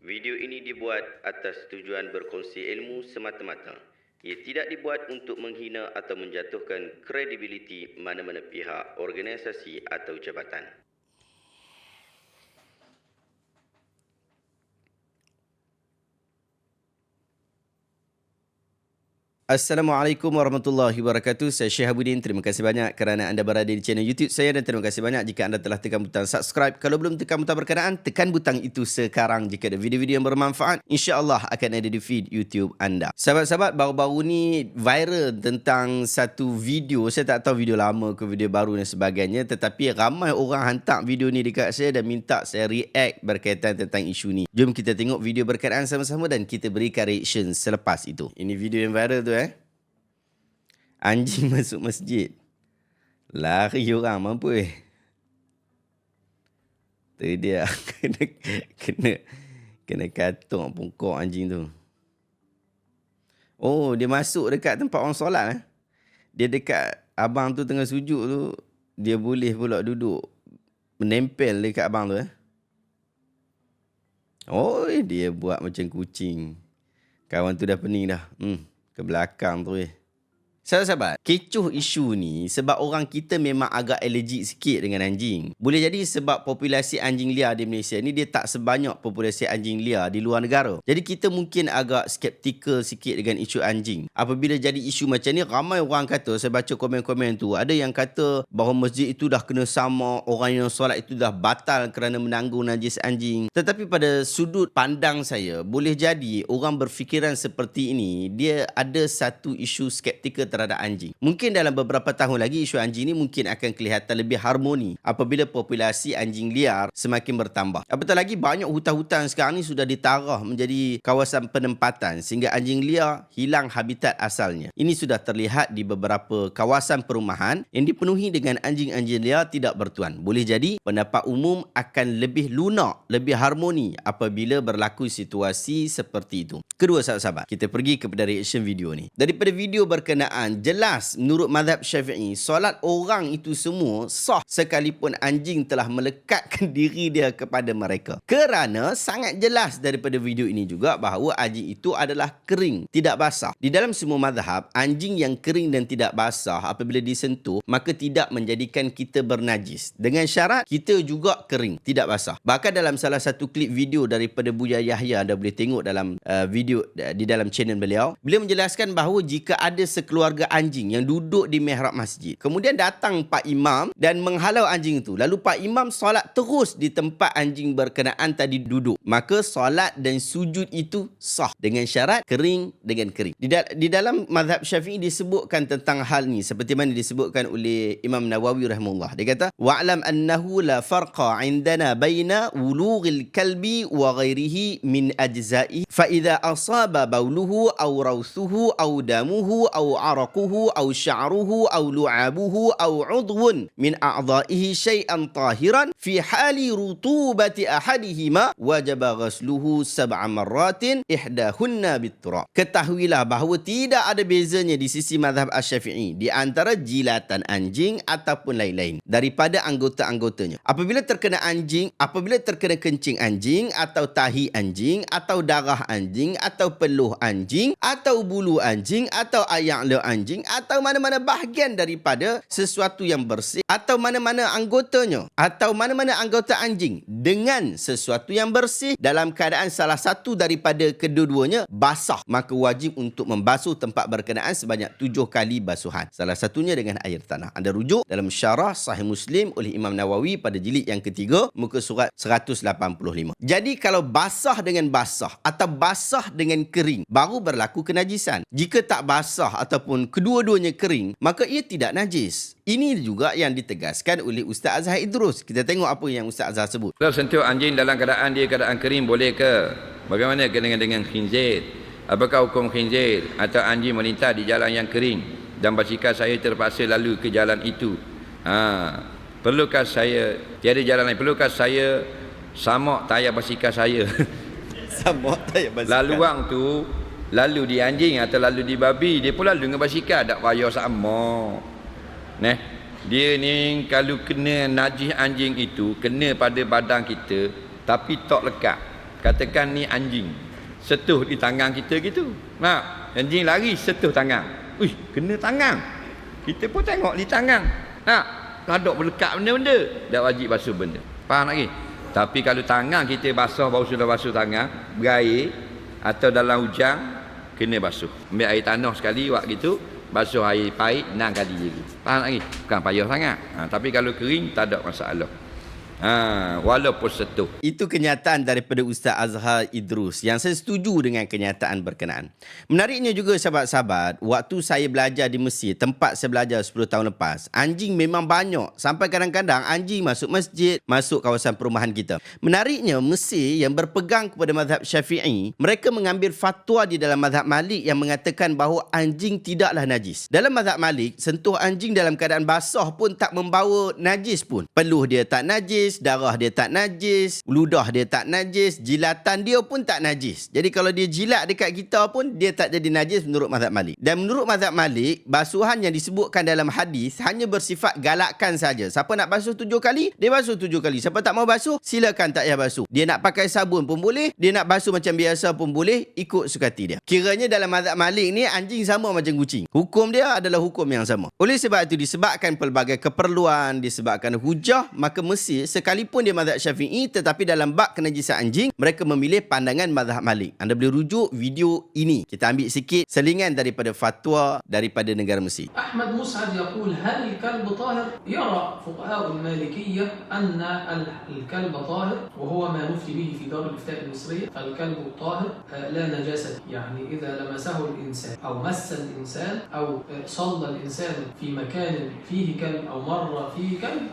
Video ini dibuat atas tujuan berkongsi ilmu semata-mata. Ia tidak dibuat untuk menghina atau menjatuhkan kredibiliti mana-mana pihak, organisasi atau jabatan. Assalamualaikum warahmatullahi wabarakatuh. Saya Syekh Habudin. Terima kasih banyak kerana anda berada di channel YouTube saya dan terima kasih banyak jika anda telah tekan butang subscribe. Kalau belum tekan butang berkenaan, tekan butang itu sekarang jika ada video-video yang bermanfaat. InsyaAllah akan ada di feed YouTube anda. Sahabat-sahabat, baru-baru ni viral tentang satu video. Saya tak tahu video lama ke video baru dan sebagainya. Tetapi ramai orang hantar video ni dekat saya dan minta saya react berkaitan tentang isu ni. Jom kita tengok video berkenaan sama-sama dan kita berikan reaction selepas itu. Ini video yang viral tu Anjing masuk masjid. Lari orang mampu Tu dia kena katung pungkok anjing tu. Oh, dia masuk dekat tempat orang solat Dia dekat abang tu tengah sujud tu, dia boleh pula duduk menempel dekat abang tu Oh, dia buat macam kucing. Kawan tu dah pening dah. Ke belakang tu Sahabat-sahabat, kecoh isu ni sebab orang kita memang agak allergic sikit dengan anjing. Boleh jadi sebab populasi anjing liar di Malaysia ni dia tak sebanyak populasi anjing liar di luar negara. Jadi kita mungkin agak skeptikal sikit dengan isu anjing. Apabila jadi isu macam ni, ramai orang kata, saya baca komen-komen tu, ada yang kata bahawa masjid itu dah kena sama, orang yang solat itu dah batal kerana menanggung najis anjing. Tetapi pada sudut pandang saya, boleh jadi orang berfikiran seperti ini, dia ada satu isu skeptikal terhadap anjing. Mungkin dalam beberapa tahun lagi isu anjing ni mungkin akan kelihatan lebih harmoni apabila populasi anjing liar semakin bertambah. Apatah lagi banyak hutan-hutan sekarang ni sudah ditarah menjadi kawasan penempatan sehingga anjing liar hilang habitat asalnya. Ini sudah terlihat di beberapa kawasan perumahan yang dipenuhi dengan anjing-anjing liar tidak bertuan. Boleh jadi pendapat umum akan lebih lunak, lebih harmoni apabila berlaku situasi seperti itu. Kedua sahabat-sahabat, kita pergi kepada reaction video ni. Daripada video berkenaan, jelas menurut mazhab Syafi'i, solat orang itu semua sah sekalipun anjing telah melekatkan diri dia kepada mereka. Kerana sangat jelas daripada video ini juga bahawa anjing itu adalah kering, tidak basah. Di dalam semua mazhab, anjing yang kering dan tidak basah apabila disentuh, maka tidak menjadikan kita bernajis. Dengan syarat kita juga kering, tidak basah. Bahkan dalam salah satu klip video daripada Buya Yahya, anda boleh tengok dalam video di dalam channel beliau menjelaskan bahawa jika ada sekeluarga anjing yang duduk di mihrab masjid, kemudian datang Pak Imam dan menghalau anjing itu, lalu Pak Imam solat terus di tempat anjing berkenaan tadi duduk, maka solat dan sujud itu sah dengan syarat kering dengan kering. Di dalam mazhab Syafi'i disebutkan tentang hal ni seperti mana disebutkan oleh Imam Nawawi rahimahullah. Dia kata, wa'lam annahu la farqa 'indana baina wulughil kalbi wa ghairihi min ajza'i fa idza asaba bauluhu aw rawthuhu aw damuhu aw araquhu aw sya'ruhu aw lu'abuhu aw 'udhun min a'dha'ihi syai'an tahiran fi hali rutubati ahadihima wajaba ghasluhu sab'a marratin ihdahunna bit-turab. Ketahuilah bahawa tidak ada bezanya di sisi mazhab Asy-Syafi'i di antara jilatan anjing ataupun lain-lain daripada anggota-anggotanya. Apabila terkena kencing anjing atau tahi anjing atau darah anjing atau peluh anjing atau bulu anjing atau ayak le anjing atau mana-mana bahagian daripada sesuatu yang bersih atau mana-mana anggotanya atau mana-mana anggota anjing dengan sesuatu yang bersih dalam keadaan salah satu daripada kedua-duanya basah, maka wajib untuk membasuh tempat berkenaan sebanyak 7 kali basuhan. Salah satunya dengan air tanah. Anda rujuk dalam syarah Sahih Muslim oleh Imam Nawawi pada jilid yang ketiga, muka surat 185. Jadi kalau basah dengan basah atau basah dengan kering baru berlaku kenajisan. Jika tak basah ataupun kedua-duanya kering, maka ia tidak najis. Ini juga yang ditegaskan oleh Ustaz Azhar Idrus. Kita tengok apa yang Ustaz Azhar sebut. Kalau sentuh anjing dalam keadaan kering boleh ke? Bagaimana dengan khinzir? Apakah hukum khinzir atau anjing melintas di jalan yang kering dan basikal saya terpaksa lalu ke jalan itu? Perlukah saya tiada jalan lain? Perlukah saya samak tayar basikal saya? Samak tayar basikal. Laluang tu lalu di anjing atau lalu di babi, dia pun lalu dengan basikal, tak payah sama. Dia ni kalau kena najis anjing itu, kena pada badan kita tapi tak lekat. Katakan ni anjing setuh di tangan kita gitu. Nah, anjing lari setuh tangan. Uish, kena tangan. Kita pun tengok di tangan. Nah, kadok melekat benda-benda. Tak wajib basuh benda. Faham lagi? Tapi kalau tangan kita basah, baru sudah basuh tangan, berair atau dalam hujan, kena basuh. Ambil air tanah sekali waktu gitu, basuh air pahit 6 kali je. Faham lagi? Bukan payah sangat. Tapi kalau kering tak ada masalah. Walaupun setuh. Itu kenyataan daripada Ustaz Azhar Idrus yang saya setuju dengan kenyataan berkenaan. Menariknya juga sahabat-sahabat, waktu saya belajar di Mesir, tempat saya belajar 10 tahun lepas, anjing memang banyak. Sampai kadang-kadang anjing masuk masjid, masuk kawasan perumahan kita. Menariknya Mesir yang berpegang kepada mazhab Syafi'i, mereka mengambil fatwa di dalam mazhab Malik yang mengatakan bahawa anjing tidaklah najis. Dalam mazhab Malik, sentuh anjing dalam keadaan basah pun tak membawa najis pun. Peluh dia tak najis, darah dia tak najis, ludah dia tak najis, jilatan dia pun tak najis. Jadi kalau dia jilat dekat kita pun dia tak jadi najis menurut mazhab Malik. Dan menurut mazhab Malik, basuhan yang disebutkan dalam hadis hanya bersifat galakkan saja. Siapa nak basuh 7 kali, dia basuh 7 kali. Siapa tak mau basuh, silakan tak payah basuh. Dia nak pakai sabun pun boleh, dia nak basuh macam biasa pun boleh, ikut sukati dia. Kiranya dalam mazhab Malik ni anjing sama macam kucing. Hukum dia adalah hukum yang sama. Oleh sebab itu disebabkan pelbagai keperluan, disebabkan hujah, maka Mesir sekalipun dia mazhab Syafi'i tetapi dalam bab kenajisan anjing mereka memilih pandangan mazhab Malik. Anda boleh rujuk video ini. Kita ambil sikit selingan daripada fatwa daripada negara Mesir. أحمد مسعد يقول هل الكلب طاهر؟ يرى فقهاء المالكية أن الكلب طاهر وهو ما نفتي به في دار الإفتاء المصرية. الكلب طاهر لا نجاسة، يعني إذا لمسه الإنسان أو مس الإنسان أو صلى الإنسان في مكان فيه كلب أو مر فيه كلب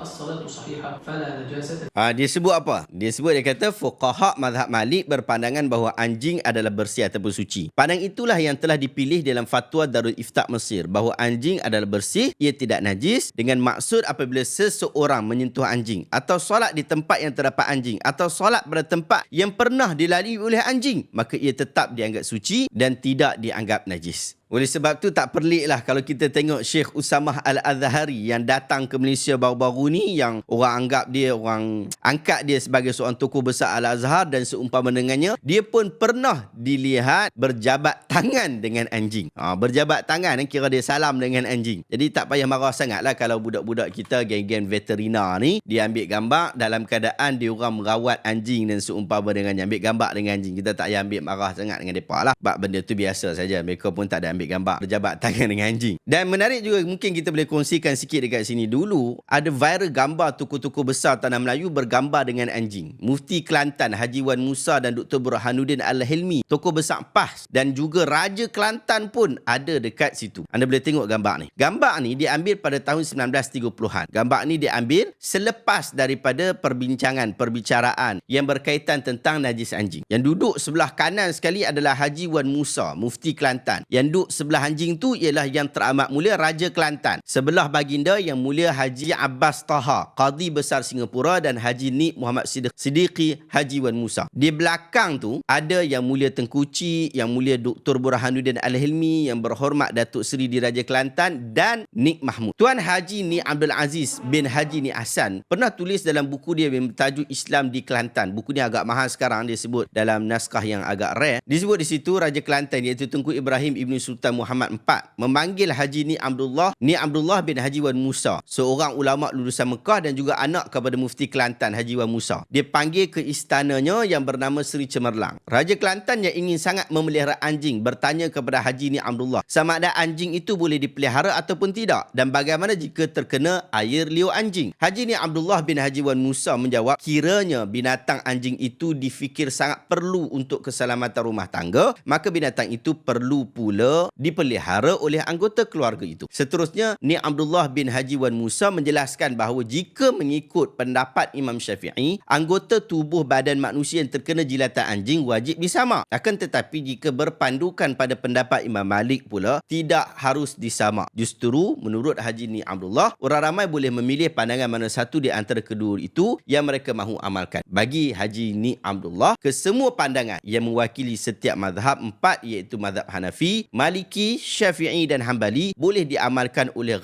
الصلاة صحيحة فلا نجاسة. Dia sebut apa? Dia kata fuqaha mazhab Malik berpandangan bahawa anjing adalah bersih ataupun suci. Pandangan itulah yang telah dipilih dalam fatwa Darul Ifta' Mesir bahawa anjing adalah bersih, ia tidak najis, dengan maksud apabila seseorang menyentuh anjing atau solat di tempat yang terdapat anjing atau solat pada tempat yang pernah dilalui oleh anjing, maka ia tetap dianggap suci dan tidak dianggap najis. Oleh sebab tu tak peliklah kalau kita tengok Syekh Usamah Al-Azhari yang datang ke Malaysia baru-baru ni, yang orang anggap dia, orang angkat dia sebagai seorang tokoh besar Al-Azhar dan seumpama dengannya, dia pun pernah dilihat berjabat tangan dengan anjing. Berjabat tangan, kira dia salam dengan anjing. Jadi tak payah marah sangatlah kalau budak-budak kita, geng-geng veterina ni, dia ambil gambar dalam keadaan dia orang merawat anjing dan seumpama dengannya, ambil gambar dengan anjing. Kita tak payah ambil marah sangat dengan mereka lah. Sebab benda tu biasa saja. Mereka pun tak ada ambil gambar berjabat tangan dengan anjing. Dan menarik juga, mungkin kita boleh kongsikan sikit dekat sini. Dulu ada viral gambar tokoh-tokoh besar tanah Melayu bergambar dengan anjing. Mufti Kelantan Haji Wan Musa dan Dr. Burhanuddin Al-Hilmi, tokoh besar PAS, dan juga Raja Kelantan pun ada dekat situ. Anda boleh tengok gambar ni. Gambar ni diambil pada tahun 1930-an. Gambar ni diambil selepas daripada perbicaraan yang berkaitan tentang najis anjing. Yang duduk sebelah kanan sekali adalah Haji Wan Musa, Mufti Kelantan. Yang duduk sebelah anjing tu ialah yang teramat mulia Raja Kelantan. Sebelah baginda yang mulia Haji Abbas Taha, Qadi Besar Singapura, dan Haji Nik Muhammad Siddiqi Haji Wan Musa. Di belakang tu ada yang mulia Tengku Cik, yang mulia Dr. Burhanuddin Al-Hilmi, yang berhormat Datuk Seri Diraja Kelantan, dan Nik Mahmud. Tuan Haji Nik Abdul Aziz bin Haji Nik Hassan pernah tulis dalam buku dia yang bertajuk Islam di Kelantan. Buku ni agak mahal sekarang, dia sebut dalam naskah yang agak rare. Disebut di situ Raja Kelantan iaitu Tengku Ibrahim Ibn Sultan Muhammad IV memanggil Haji Ni Abdullah bin Haji Wan Musa, seorang ulama lulusan Mekah dan juga anak kepada Mufti Kelantan Haji Wan Musa. Dia panggil ke istananya yang bernama Seri Cemerlang. Raja Kelantan yang ingin sangat memelihara anjing bertanya kepada Haji Ni Abdullah sama ada anjing itu boleh dipelihara ataupun tidak, dan bagaimana jika terkena air liur anjing. Haji Ni Abdullah bin Haji Wan Musa menjawab, kiranya binatang anjing itu difikir sangat perlu untuk keselamatan rumah tangga, maka binatang itu perlu pula dipelihara oleh anggota keluarga itu. Seterusnya, Ni Abdullah bin Haji Wan Musa menjelaskan bahawa jika mengikut pendapat Imam Syafi'i, anggota tubuh badan manusia yang terkena jilatan anjing wajib disamak. Akan tetapi jika berpandukan pada pendapat Imam Malik pula, tidak harus disamak. Justru menurut Haji Ni Abdullah, orang ramai boleh memilih pandangan mana satu di antara kedua itu yang mereka mahu amalkan. Bagi Haji Ni Abdullah, kesemua pandangan yang mewakili setiap mazhab 4 iaitu mazhab Hanafi, Malik, Maliki, Syafi'i dan Hambali boleh diamalkan oleh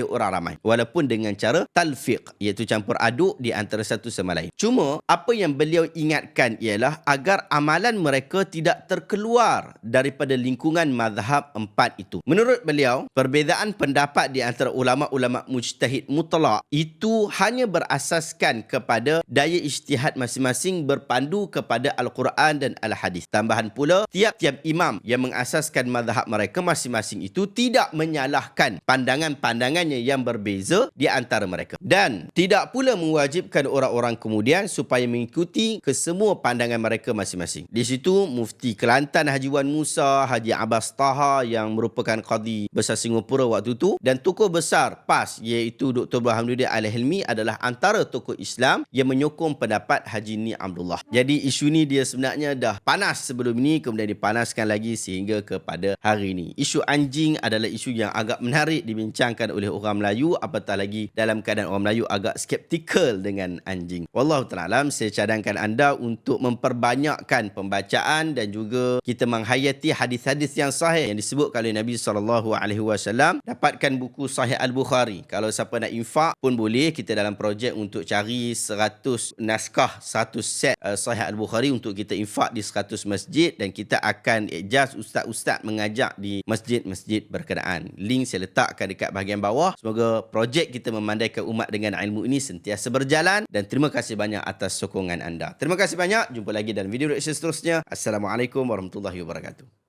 orang ramai walaupun dengan cara talfiq, iaitu campur aduk di antara satu sama lain. Cuma apa yang beliau ingatkan ialah agar amalan mereka tidak terkeluar daripada lingkungan mazhab 4 itu. Menurut beliau, perbezaan pendapat di antara ulama-ulama mujtahid mutlak itu hanya berasaskan kepada daya ijtihad masing-masing berpandu kepada Al-Quran dan Al-Hadis. Tambahan pula, tiap-tiap imam yang mengasaskan mazhab mereka masing-masing itu tidak menyalahkan pandangan-pandangannya yang berbeza di antara mereka. Dan tidak pula mewajibkan orang-orang kemudian supaya mengikuti kesemua pandangan mereka masing-masing. Di situ Mufti Kelantan Haji Wan Musa, Haji Abbas Taha yang merupakan Qadi Besar Singapura waktu itu, dan tokoh besar PAS iaitu Dr. Burhanuddin Al-Hilmi adalah antara tokoh Islam yang menyokong pendapat Haji Ni Abdullah. Jadi isu ni dia sebenarnya dah panas sebelum ini, kemudian dipanaskan lagi sehingga kepada hari ini. Isu anjing adalah isu yang agak menarik dibincangkan oleh orang Melayu, apatah lagi dalam keadaan orang Melayu agak skeptikal dengan anjing. Wallahu ta'ala alam, saya cadangkan anda untuk memperbanyakkan pembacaan dan juga kita menghayati hadis-hadis yang sahih yang disebutkan oleh Nabi SAW. Dapatkan buku Sahih Al-Bukhari. Kalau siapa nak infak pun boleh, kita dalam projek untuk cari 100 naskah, 100 set Sahih Al-Bukhari untuk kita infak di 100 masjid, dan kita akan ijaz ustaz-ustaz mengajak di masjid-masjid berkenaan. Link saya letakkan dekat bahagian bawah. Semoga projek kita memandaikan umat dengan ilmu ini sentiasa berjalan, dan terima kasih banyak atas sokongan anda. Terima kasih banyak. Jumpa lagi dalam video reaction seterusnya. Assalamualaikum warahmatullahi wabarakatuh.